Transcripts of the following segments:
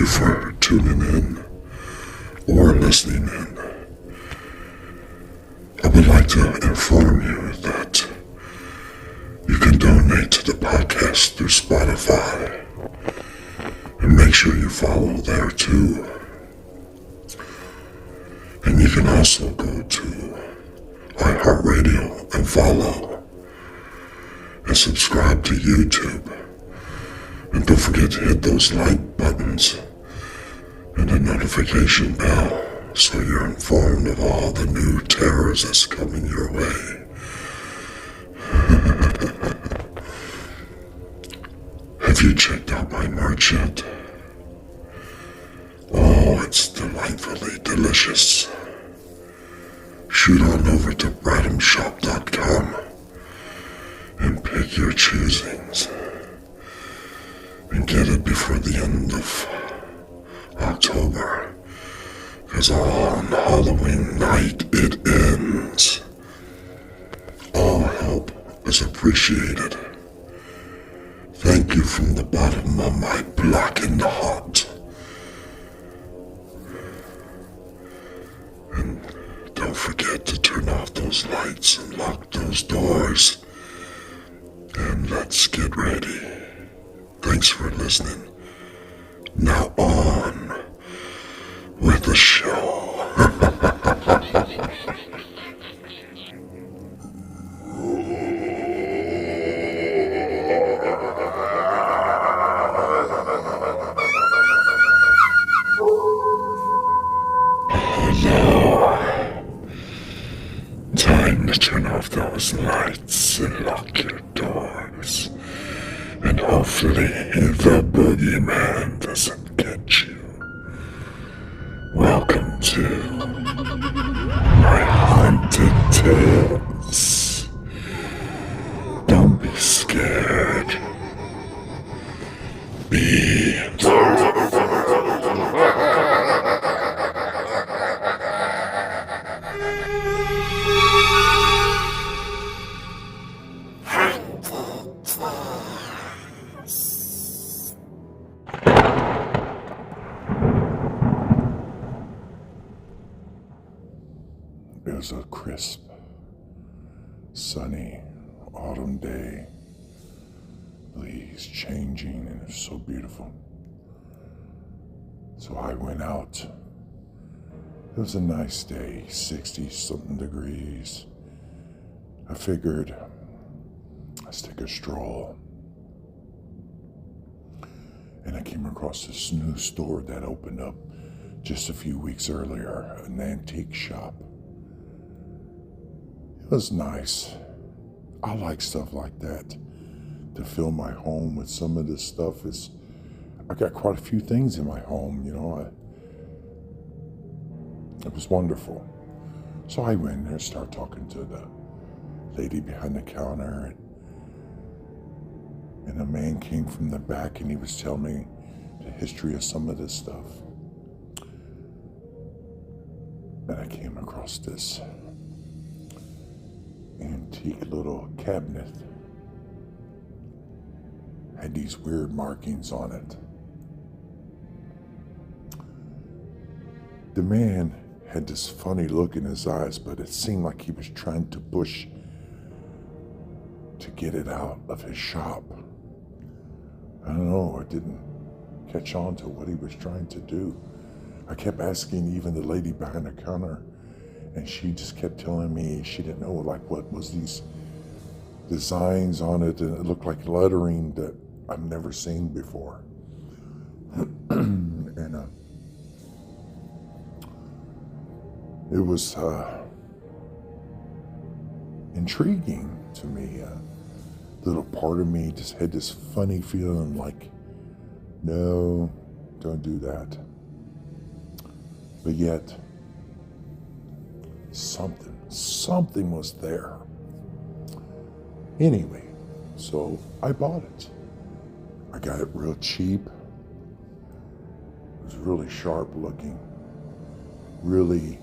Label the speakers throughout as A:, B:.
A: you for tuning in or listening in. I would like to inform you that you can donate to the podcast through Spotify, and make sure you follow there too. And you can also go to IHeartRadio and follow, and subscribe to YouTube. And don't forget to hit those like buttons and the notification bell so you're informed of all the new terrors that's coming your way. Have you checked out my merch yet? Oh, it's delightfully delicious. Shoot on over to BRADHEADS.com and pick your choosings. And get it before the end of October, because on Halloween night it ends. All help is appreciated. Thank you from the bottom of my blackened heart. And don't forget to turn off those lights and lock those doors. And let's get ready. Thanks for listening. Now on with the show. Hello. Time to turn off those lights and lock your doors. And hopefully the boogeyman doesn't get you. Welcome to my haunted tales. Don't be scared. Be It was a crisp, sunny autumn day. Leaves changing, and it was so beautiful. So I went out. It was a nice day, 60-something degrees. I figured let's take a stroll. And I came across this new store that opened up just a few weeks earlier, an antique shop. It was nice. I like stuff like that. To fill my home with some of this stuff I got quite a few things in my home, it was wonderful. So I went in there and started talking to the lady behind the counter, and a man came from the back and he was telling me the history of some of this stuff. And I came across this antique little cabinet. Had these weird markings on it. The man had this funny look in his eyes, but it seemed like he was trying to push to get it out of his shop. I don't know, I didn't catch on to what he was trying to do. I kept asking even the lady behind the counter, and she just kept telling me she didn't know what was these designs on it, and it looked like lettering that I've never seen before. And it was intriguing to me. Little part of me just had this funny feeling like, no, don't do that. But yet, something was there. Anyway, so I bought it. I got it real cheap. It was really sharp looking. Really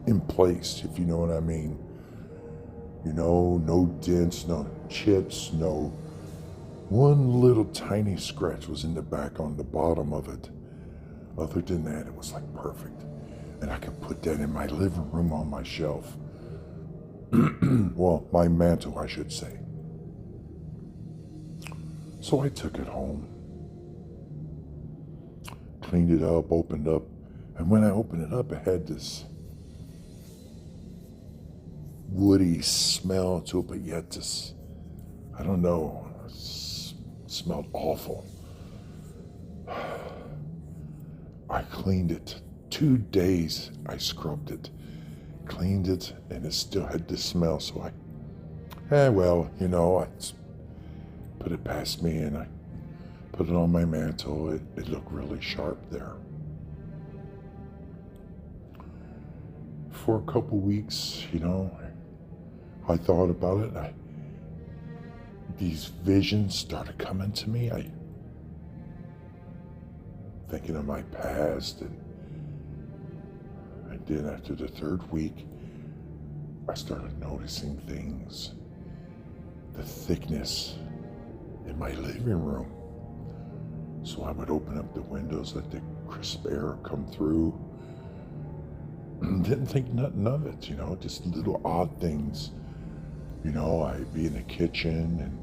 A: in place, if you know what I mean. No dents, no chips, no One little tiny scratch was in the back on the bottom of it. Other than that, it was like perfect. And I could put that in my living room on my shelf. Well, my mantle, I should say. So I took it home, cleaned it up, opened up, and when I opened it up, it had this woody smell to it, but yet this, I don't know, smelled awful. I cleaned it. 2 days I scrubbed it, cleaned it, and it still had this smell. So I put it past me and I put it on my mantle. It looked really sharp there. For a couple weeks, I thought about it. These visions started coming to me. Thinking of my past, and then after the 3rd week, I started noticing things. The thickness in my living room. So I would open up the windows, let the crisp air come through. Didn't think nothing of it, just little odd things. I'd be in the kitchen and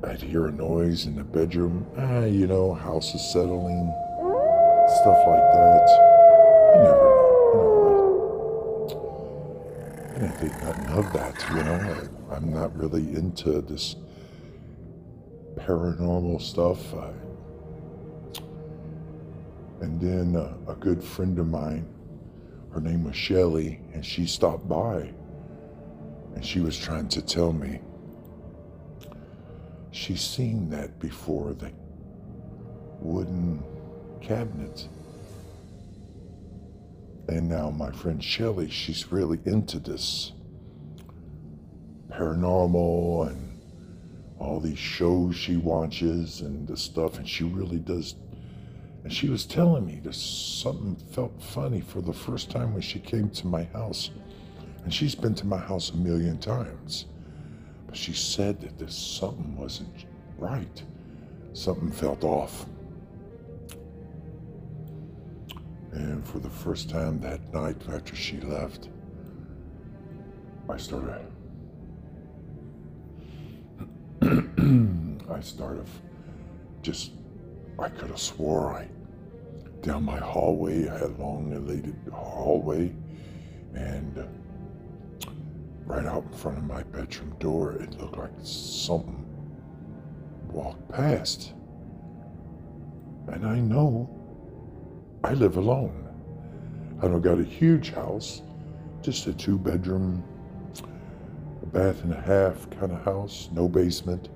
A: I'd hear a noise in the bedroom. House is settling, stuff like that. You never know, I didn't think nothing of that, I'm not really into this paranormal stuff. And then a good friend of mine, her name was Shelly, and she stopped by and she was trying to tell me she's seen that before, the wooden cabinet. And now my friend Shelly, she's really into this paranormal and all these shows she watches and this stuff, and she really does. And she was telling me there's something felt funny for the first time when she came to my house. And she's been to my house a million times. But she said that there's something wasn't right. Something felt off. And for the first time that night after she left, I could have swore down my hallway, I had a long elated hallway, and right out in front of my bedroom door, it looked like something walked past. And I know I live alone. I don't got a huge house, just a 2-bedroom, a bath and a half kind of house, no basement.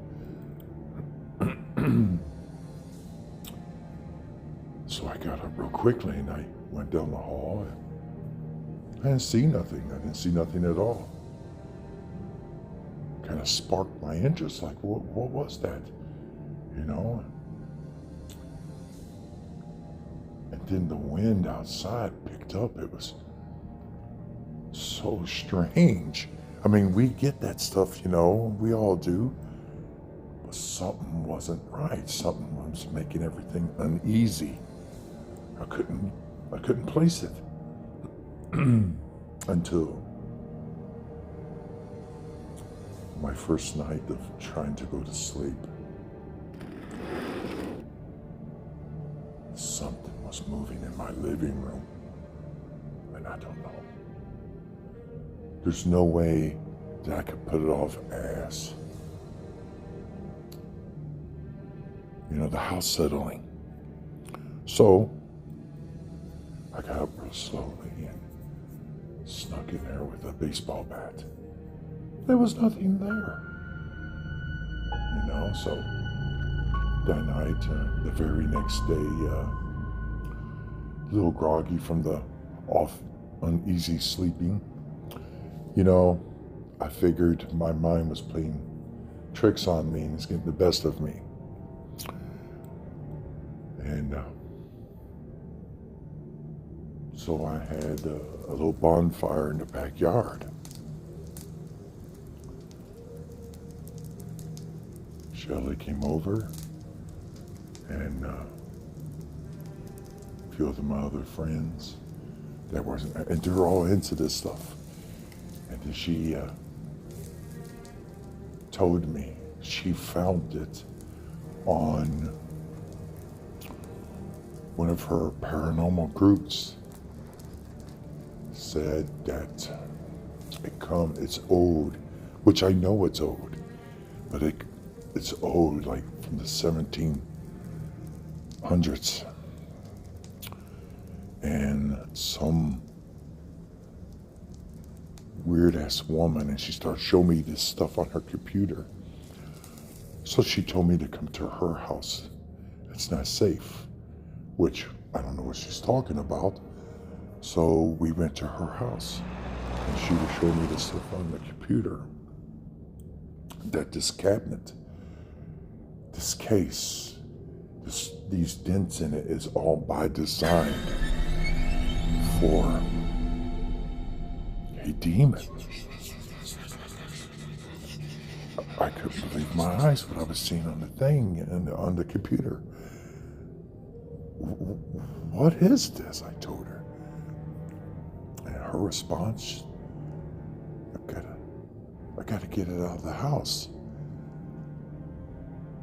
A: So I got up real quickly and I went down the hall and I didn't see nothing. I didn't see nothing at all. Kind of sparked my interest, like, what was that? And then the wind outside picked up. It was so strange. I mean, we get that stuff, we all do. But something wasn't right. Something was making everything uneasy. I couldn't place it until my first night of trying to go to sleep. Something was moving in my living room, and I don't know. There's no way that I could put it off as, the house settling. So I got up real slowly and snuck in there with a baseball bat. There was nothing there. So that night, the very next day, a little groggy from the uneasy sleeping, I figured my mind was playing tricks on me and it's getting the best of me. And so I had a little bonfire in the backyard. Shelley came over, and a few of my other friends that wasn't, and they're all into this stuff. And then she told me she found it on one of her paranormal groups. Said that it's old, which I know it's old, but it's old, like from the 1700s. And some weird ass woman, and she started showing me this stuff on her computer. So she told me to come to her house. It's not safe, which I don't know what she's talking about. So we went to her house, and she was showing me the stuff on the computer. That this cabinet, this case, these dents in it is all by design for a demon. I couldn't believe my eyes what I was seeing on the thing and on the computer. What is this? I told her. And her response, I gotta get it out of the house.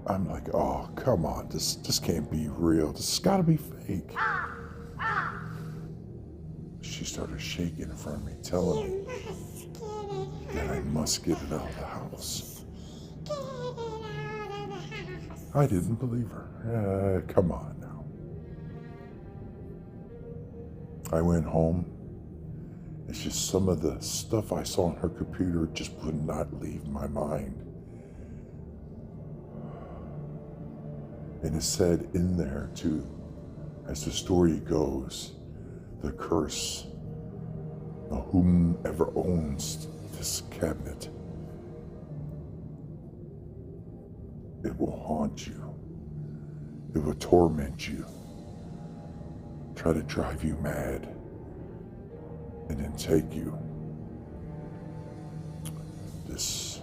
A: I'm like, oh, come on, this can't be real. This has gotta be fake. She started shaking in front of me, telling me that I must get it out of the house. I didn't believe her. Come on now. I went home. It's just some of the stuff I saw on her computer just would not leave my mind. And it said in there too, as the story goes, the curse of whomever owns this cabinet, it will haunt you. It will torment you. Try to drive you mad. And then take you. This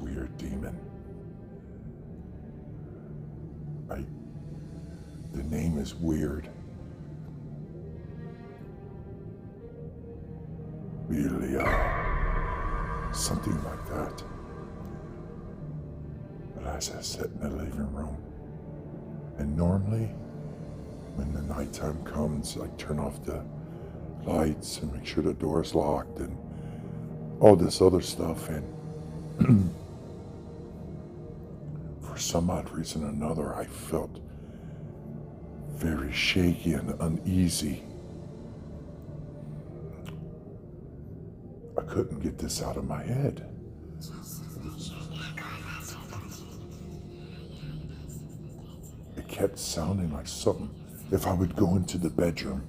A: weird demon. The name is weird. Something like that. But as I sat in the living room, and normally when the nighttime comes, I turn off the lights and make sure the door's locked and all this other stuff, and for some odd reason or another, I felt very shaky and uneasy. I couldn't get this out of my head. It kept sounding like something. If I would go into the bedroom,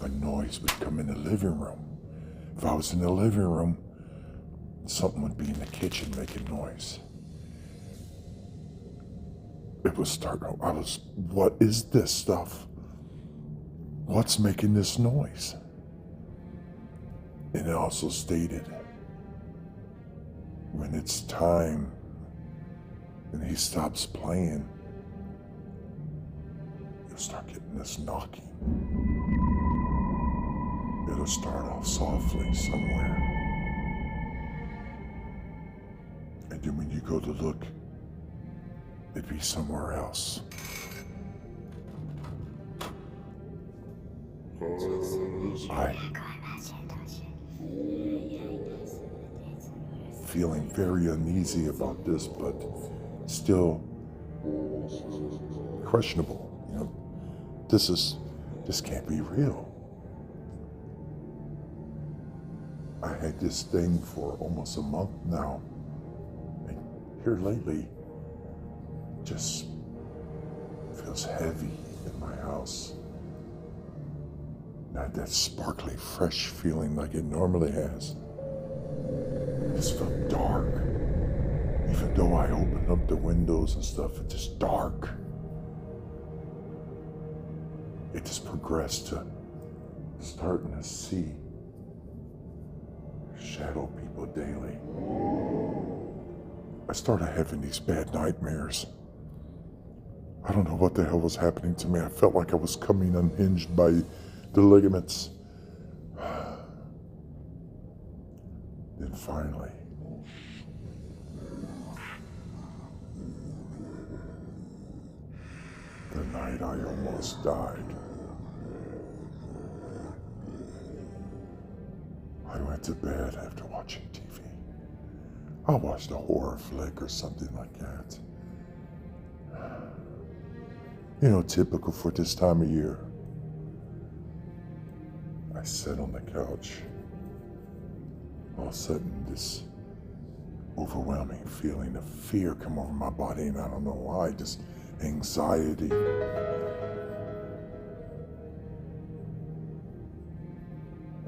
A: a noise would come in the living room. If I was in the living room, something would be in the kitchen making noise. It was starting, what is this stuff? What's making this noise? And it also stated, when it's time and he stops playing, you'll start getting this knocking. It'll start off softly somewhere. And then when you go to look, it'd be somewhere else. I feeling very uneasy about this, but still questionable. You know, this can't be real. I had this thing for almost a month now, and here lately, just feels heavy in my house. Not that sparkly, fresh feeling like it normally has. It just felt dark. Even though I opened up the windows and stuff, it's just dark. It just progressed to starting to see shadow people daily. I started having these bad nightmares. I don't know what the hell was happening to me. I felt like I was coming unhinged by the ligaments. Then finally, the night I almost died, I went to bed after watching TV. I watched a horror flick or something like that. You know, typical for this time of year. I sat on the couch. All of a sudden, this overwhelming feeling of fear come over my body, and I don't know why, just anxiety.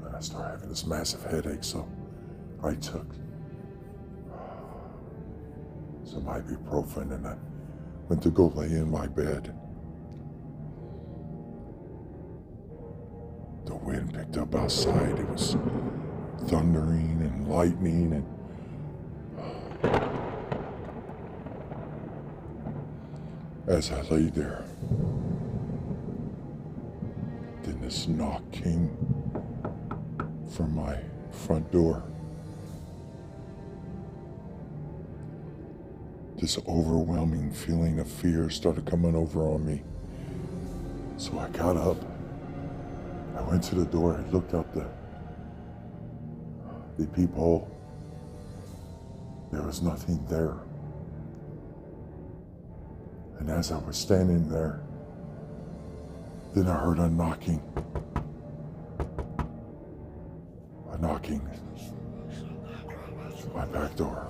A: And I started having this massive headache, so I took some ibuprofen and I went to go lay in my bed. The wind picked up outside. It was thundering and lightning, and as I lay there, then this knock came from my front door. This overwhelming feeling of fear started coming over on me. So I got up. I went to the door. I looked out the peephole. There was nothing there. And as I was standing there, then I heard a knocking. A knocking at my back door.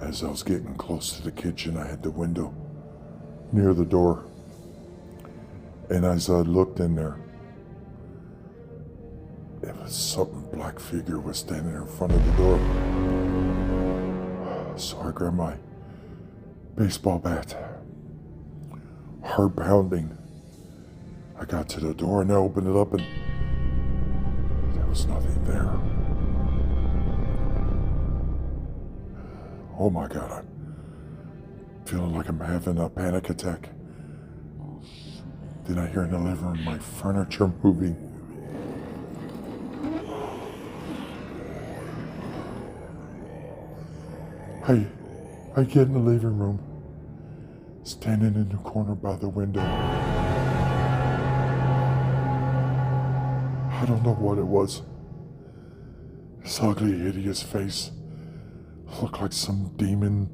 A: As I was getting close to the kitchen, I had the window near the door. And as I looked in there, it was something black figure was standing in front of the door. So I grabbed my baseball bat, heart pounding. I got to the door and I opened it up and there was nothing there. Oh my God, I'm feeling like I'm having a panic attack. Then I hear in the living room my furniture moving. I get in the living room, standing in the corner by the window. I don't know what it was. This ugly, hideous face looked like some demon,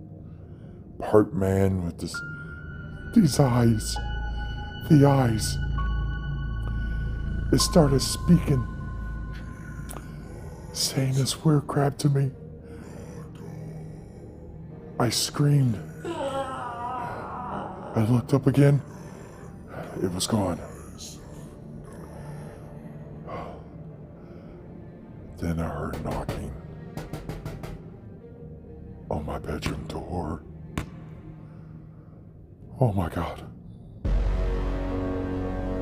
A: part man with these eyes. The eyes. It started speaking, saying a swear crap to me. I screamed. I looked up again. It was gone. Then I heard knocking on my bedroom door. Oh my God.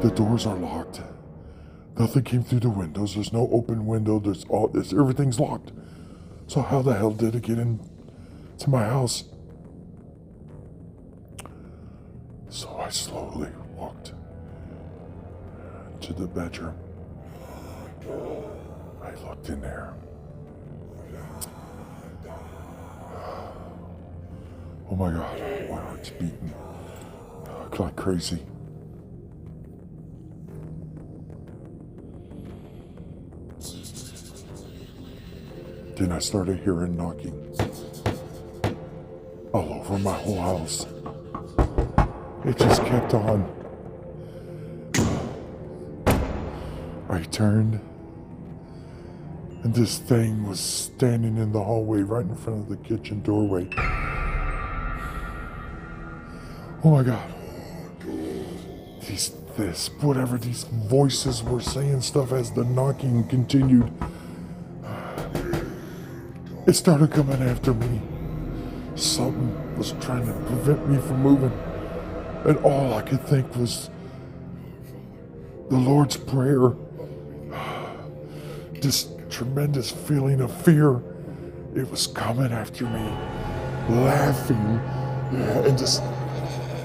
A: The doors are locked. Nothing came through the windows. There's no open window. Everything's locked. So how the hell did it get in to my house? So I slowly walked to the bedroom. I looked in there. Oh my God, my heart's beating like crazy. Then I started hearing knocking all over my whole house. It just kept on. I turned, and this thing was standing in the hallway right in front of the kitchen doorway. Oh my God. These voices were saying stuff as the knocking continued. It started coming after me. Something was trying to prevent me from moving. And all I could think was the Lord's Prayer. This tremendous feeling of fear It was coming after me, laughing, and this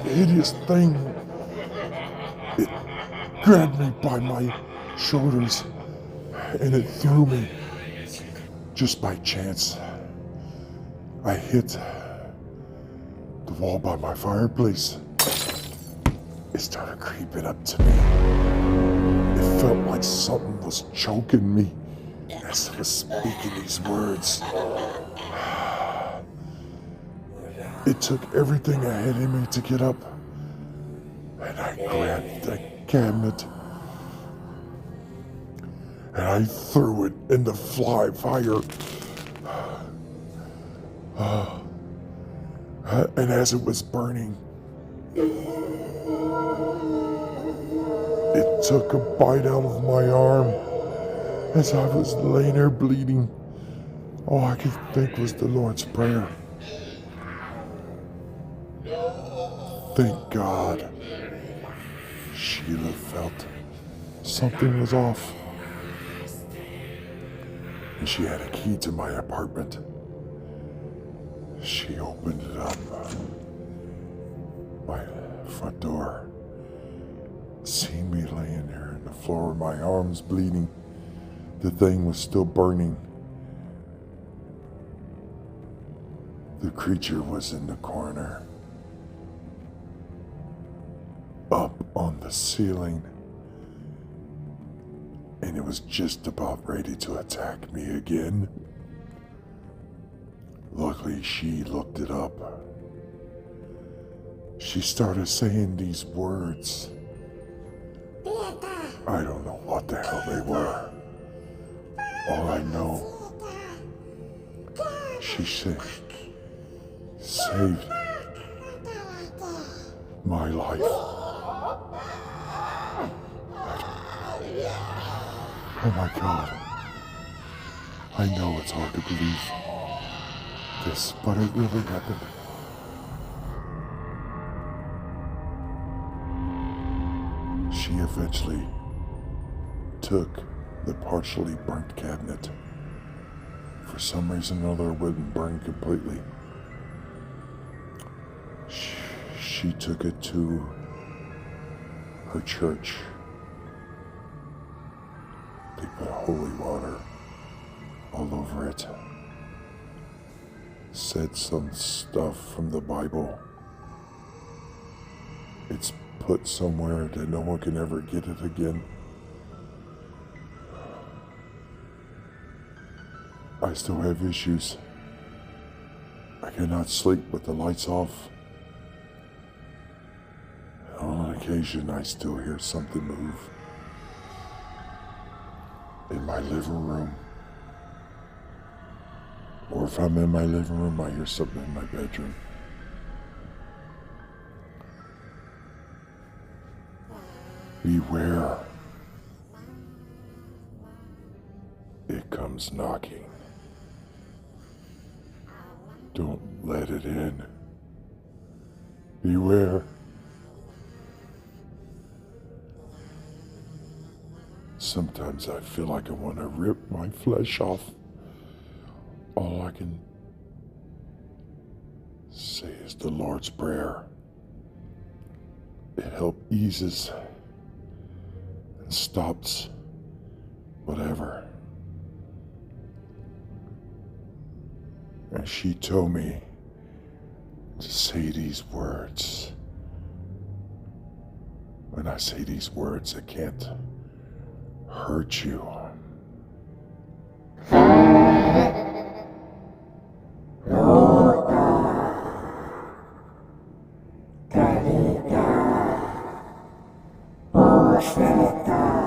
A: hideous thing, it grabbed me by my shoulders and it threw me. Just by chance, I hit the wall by my fireplace. It started creeping up to me. It felt like something was choking me as I was speaking these words. It took everything I had in me to get up, and I grabbed the cabinet and I threw it in the fire. And as it was burning, it took a bite out of my arm as I was laying there bleeding. All I could think was the Lord's Prayer. Thank God. Sheila felt something was off. And she had a key to my apartment. She opened it up. My front door. Seen me laying there on the floor with my arms bleeding. The thing was still burning. The creature was in the corner. Up on the ceiling. And it was just about ready to attack me again. Luckily, she looked it up. She started saying these words. I don't know what the hell they were. All I know, she said, save my life. Oh my God. I know it's hard to believe this, but it really happened. She eventually took the partially burnt cabinet. For some reason or other, it wouldn't burn completely. She took it to her church. They put holy water all over it. Said some stuff from the Bible. It's put somewhere that no one can ever get it again. I still have issues. I cannot sleep with the lights off. On occasion, I still hear something move. In my living room. Or if I'm in my living room, I hear something in my bedroom. Beware. It comes knocking. Don't let it in. Beware. Sometimes I feel like I want to rip my flesh off. All I can say is the Lord's Prayer. It helps eases and stops whatever. And she told me to say these words. When I say these words, it can't hurt you.
B: Prohibited.